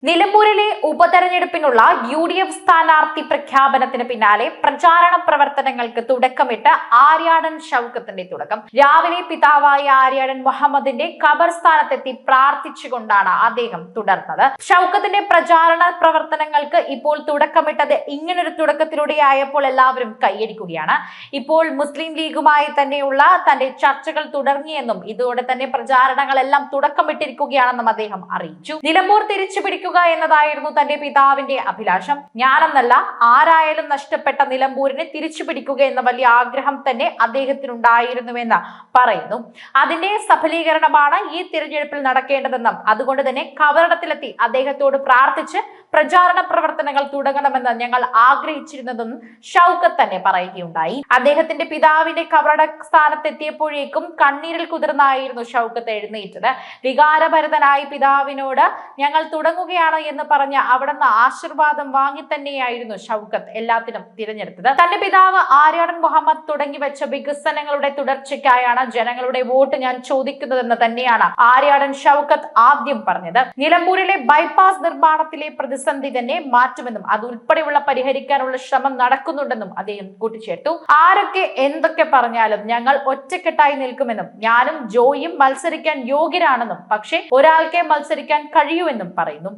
നിലമ്പൂരിലെ ഉപതെരഞ്ഞെടുപ്പിനുള്ള UDF സ്ഥാനാർത്ഥി പ്രഖ്യാപനത്തിന് പിന്നാലെ പ്രചാരണ പ്രവർത്തനങ്ങൾക്ക് തുടക്കമിട്ട് ആര്യാടൻ ഷൗക്കത്തിന്റെ തുടക്കം. രാവിലെ പിതാവായ ആര്യാടൻ മുഹമ്മദിന്റെ ഖബർസ്ഥാനത്തെത്തി പ്രാർത്ഥിച്ചുകൊണ്ടാണ് അദ്ദേഹം തുടർന്നത്. ഷൗക്കത്തിന്റെ പ്രചാരണ പ്രവർത്തനങ്ങൾക്ക് ഇപ്പോൾ തുടക്കമിട്ടത് ഇങ്ങനൊരു തുടക്കത്തിലൂടെയായപ്പോൾ എല്ലാവരും കൈയടിക്കുകയാണ്. ഇപ്പോൾ മുസ്ലിം ലീഗുമായി തന്നെയുള്ള തന്റെ ചർച്ചകൾ തുടങ്ങിയെന്നും ഇതോടെ തന്നെ പ്രചാരണങ്ങളെല്ലാം തുടക്കമിട്ടിരിക്കുകയാണെന്നും അദ്ദേഹം അറിയിച്ചു. നിലമ്പൂർ തിരിച്ചുപിടിക്കുക എന്നതായിരുന്നു തന്റെ പിതാവിന്റെ അഭിലാഷം. ഞാനെന്നല്ല, ആരായാലും നഷ്ടപ്പെട്ട നിലമ്പൂരിനെ തിരിച്ചു പിടിക്കുക എന്ന വലിയ ആഗ്രഹം തന്നെ അദ്ദേഹത്തിനുണ്ടായിരുന്നുവെന്ന് പറയുന്നു. അതിന്റെ സഫലീകരണമാണ് ഈ തിരഞ്ഞെടുപ്പിൽ നടക്കേണ്ടതെന്നും അതുകൊണ്ട് തന്നെ കബറിടത്തിലെത്തി അദ്ദേഹത്തോട് പ്രാർത്ഥിച്ച് പ്രചാരണ പ്രവർത്തനങ്ങൾ തുടങ്ങണമെന്ന് ഞങ്ങൾ ആഗ്രഹിച്ചിരുന്നതെന്നും ഷൗക്കത്ത് തന്നെ പറയുകയുണ്ടായി. അദ്ദേഹത്തിന്റെ പിതാവിന്റെ കബറട സ്ഥാനത്തെത്തിയപ്പോഴേക്കും കണ്ണീരിൽ കുതിർന്നായിരുന്നു ഷൗക്കത്ത് എഴുന്നേറ്റത്. വികാരഭരിതനായി പിതാവിനോട് ഞങ്ങൾ തുടങ്ങുകയാണ് എന്ന് പറഞ്ഞ് അവിടുന്ന് ആശീർവാദം വാങ്ങി തന്നെയായിരുന്നു ഷൗക്കത്ത് എല്ലാത്തിനും തിരഞ്ഞെടുത്തത്. തന്റെ പിതാവ് ആര്യാടൻ മുഹമ്മദ് തുടങ്ങി വെച്ച വികസനങ്ങളുടെ തുടർച്ചയ്ക്കായാണ് ജനങ്ങളുടെ വോട്ട് ഞാൻ ചോദിക്കുന്നതെന്ന് തന്നെയാണ് ആര്യാടൻ ഷൗക്കത്ത് ആദ്യം പറഞ്ഞത്. നിലമ്പൂരിലെ ബൈപ്പാസ് നിർമ്മാണത്തിലെ പ്രതിസന്ധി തന്നെ മാറ്റുമെന്നും അതുൾപ്പെടെയുള്ള പരിഹരിക്കാനുള്ള ശ്രമം നടക്കുന്നുണ്ടെന്നും അദ്ദേഹം കൂട്ടിച്ചേർത്തു. ആരൊക്കെ എന്തൊക്കെ പറഞ്ഞാലും ഞങ്ങൾ ഒറ്റക്കെട്ടായി നിൽക്കുമെന്നും ഞാനും ജോയിയും മത്സരിക്കാൻ യോഗ്യരാണെന്നും പക്ഷേ ഒരാൾക്കേ മത്സരിക്കാൻ കഴിയൂവെന്നും പറയുന്നു.